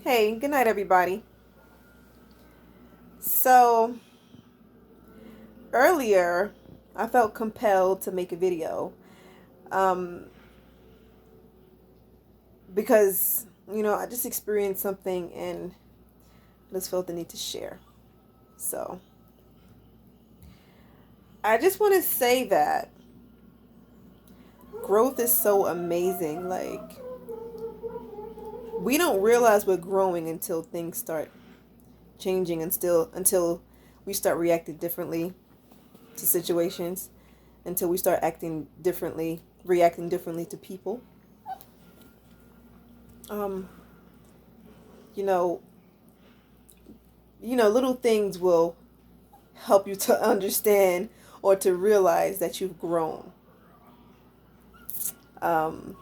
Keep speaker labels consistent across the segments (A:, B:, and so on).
A: Hey, good night, everybody. So, earlier, I felt compelled to make a video um, because, I just experienced something and I just felt the need to share. So, I just want to say that growth is so amazing. Like, we don't realize we're growing until things start changing and until we start reacting differently to situations, until we start reacting differently to people. Um, you know, little things will help you to understand or to realize that you've grown. Um,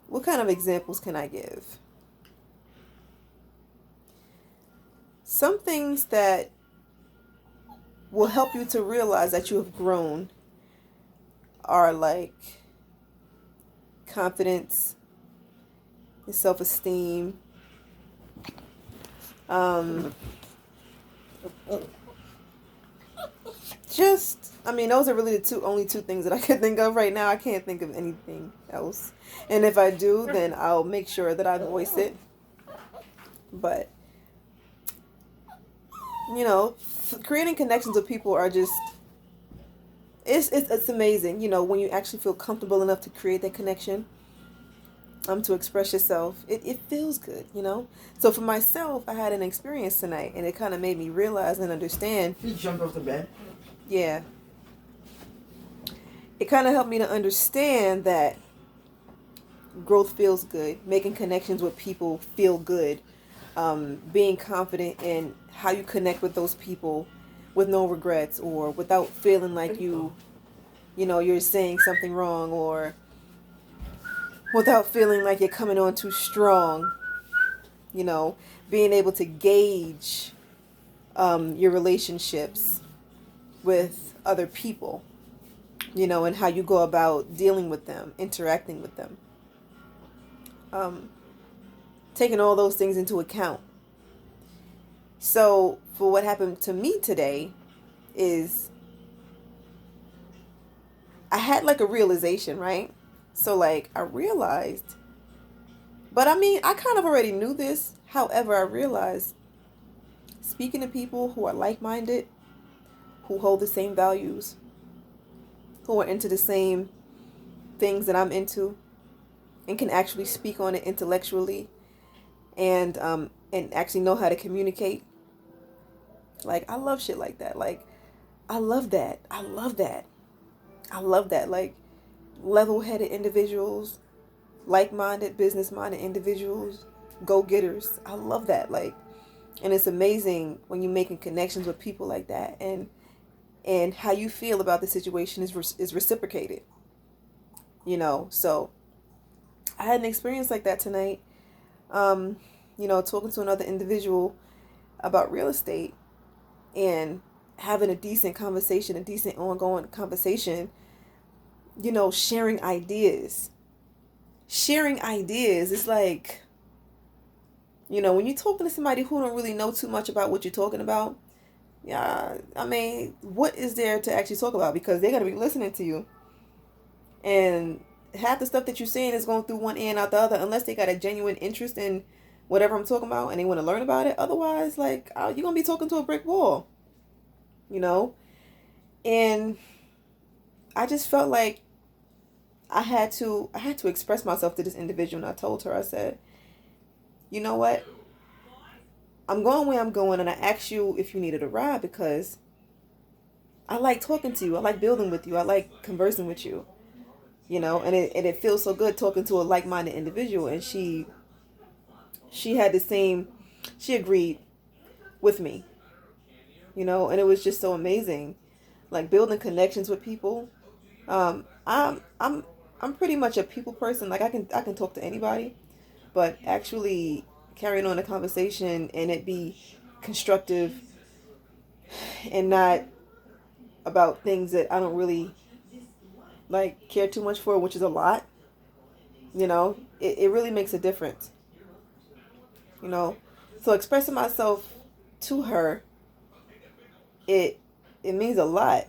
A: what kind of examples can I give? Some things that will help you to realize that you have grown are like confidence, self esteem, um, those are really the only two things that I can think of right now. I can't think of anything else. And if I do, then I'll make sure that I voice it. But, creating connections with people are just, it's amazing, when you actually feel comfortable enough to create that connection, to express yourself. It feels good. So for myself, I had an experience tonight and it kind of made me realize and understand.
B: You jumped off the bed?
A: Yeah. It kind of helped me to understand that growth feels good. Making connections with people feel good. Being confident in how you connect with those people with no regrets or without feeling like you're saying something wrong, or without feeling like you're coming on too strong. You know, being able to gauge your relationships with other people, and how you go about dealing with them, interacting with them. Um, Taking all those things into account. So, for what happened to me today is I had like a realization, right? So, like, I realized, but I kind of already knew this. However, I realized speaking to people who are like minded, who hold the same values, who are into the same things that I'm into, and can actually speak on it intellectually and actually know how to communicate. Like, I love shit like that. Like, I love that. I love that. I love that. Like, level headed individuals, like minded, business minded individuals, go getters. I love that. Like, and it's amazing when you're making connections with people like that, and how you feel about the situation is reciprocated. So I had an experience like that tonight. Um, talking to another individual about real estate and having a decent conversation, a decent ongoing conversation, sharing ideas. Sharing ideas. It's like, when you're talking to somebody who don't really know too much about what you're talking about, yeah, what is there to actually talk about? Because they're going to be listening to you. And half the stuff that you're saying is going through one ear and out the other, unless they got a genuine interest in whatever I'm talking about and they want to learn about it. Otherwise, like, you're going to be talking to a brick wall, you know? And I just felt like I had to express myself to this individual, and I told her, I said, you know what? I'm going where I'm going, and I asked you if you needed a ride because I like talking to you. I like building with you. I like conversing with you. And it feels so good talking to a like-minded individual. And she had the same, she agreed with me, and it was just so amazing, like building connections with people. I'm pretty much a people person. Like I can talk to anybody, but actually carrying on a conversation and it be constructive and not about things that I don't really like care too much for, which is a lot. It really makes a difference. you know. So expressing myself to her, it means a lot.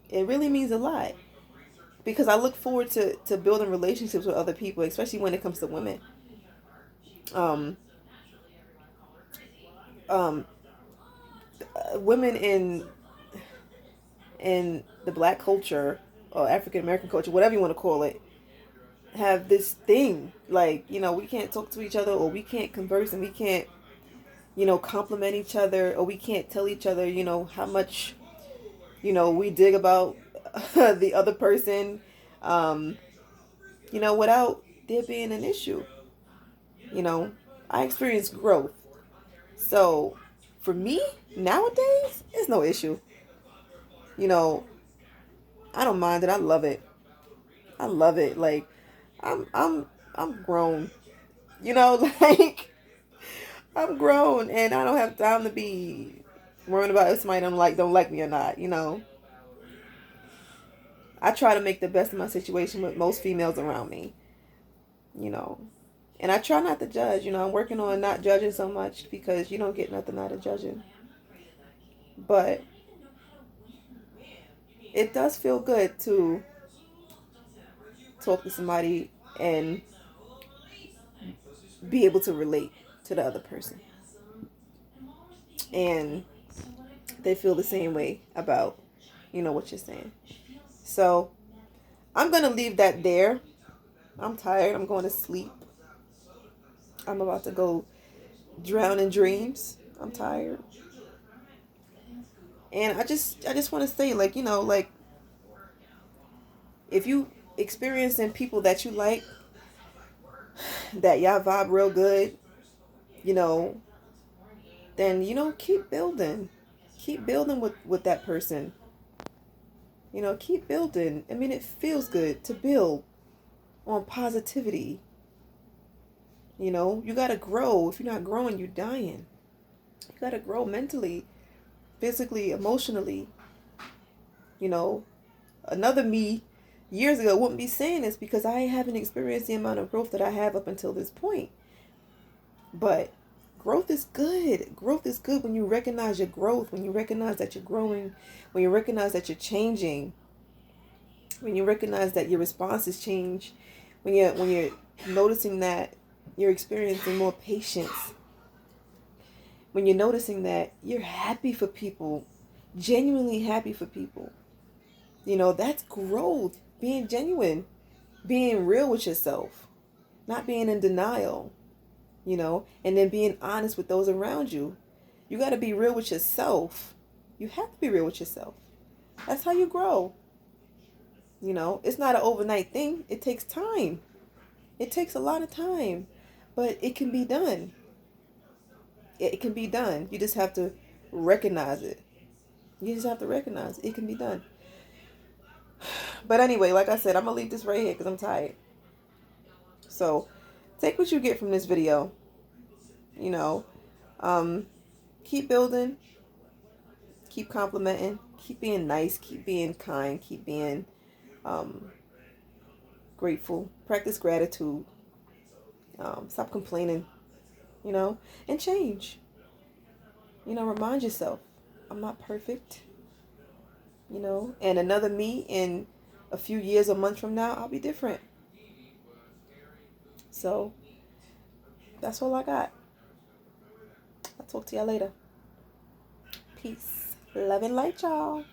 A: It really means a lot because I look forward to building relationships with other people, especially when it comes to women. Um, um, Women in the black culture or African American culture, whatever you want to call it, have this thing like, we can't talk to each other, or we can't converse, and we can't, compliment each other, or we can't tell each other, how much, we dig about the other person, um, without there being an issue. You know, I experienced growth. So for me, nowadays, it's no issue. You know, I don't mind it. I love it. I love it. Like, I'm grown. Like, I'm grown and I don't have time to be worrying about if somebody don't like me or not. I try to make the best of my situation with most females around me. You know, and I try not to judge. I'm working on not judging so much because you don't get nothing out of judging. But it does feel good to talk to somebody and be able to relate to the other person. And they feel the same way about, what you're saying. So I'm going to leave that there. I'm tired. I'm going to sleep. I'm about to go drown in dreams. I'm tired. And I just want to say, like if you experiencing people that you like, that y'all vibe real good, you know, then keep building. Keep building with that person. Keep building. I mean, it feels good to build on positivity. You got to grow. If you're not growing, you're dying. You got to grow mentally, physically, emotionally. Another me years ago wouldn't be saying this because I haven't experienced the amount of growth that I have up until this point. But growth is good. Growth is good when you recognize your growth, when you recognize that you're growing, when you recognize that you're changing, when you recognize that your responses change, when you're noticing that you're experiencing more patience, when you're noticing that you're happy for people, genuinely happy for people. That's growth. Being genuine, being real with yourself, not being in denial, and then being honest with those around you. You got to be real with yourself. You have to be real with yourself. That's how you grow. It's not an overnight thing. It takes time. It takes a lot of time, but it can be done. It can be done. You just have to recognize it. You just have to recognize it can be done. But anyway, like I said, I'm going to leave this right here because I'm tired. So take what you get from this video. You know, keep building, keep complimenting, keep being nice, keep being kind, keep being grateful, practice gratitude, stop complaining, and change. Remind yourself, I'm not perfect, and another me in a few years or months from now, I'll be different. So that's all I got. I'll talk to y'all later. Peace. Love and light, y'all.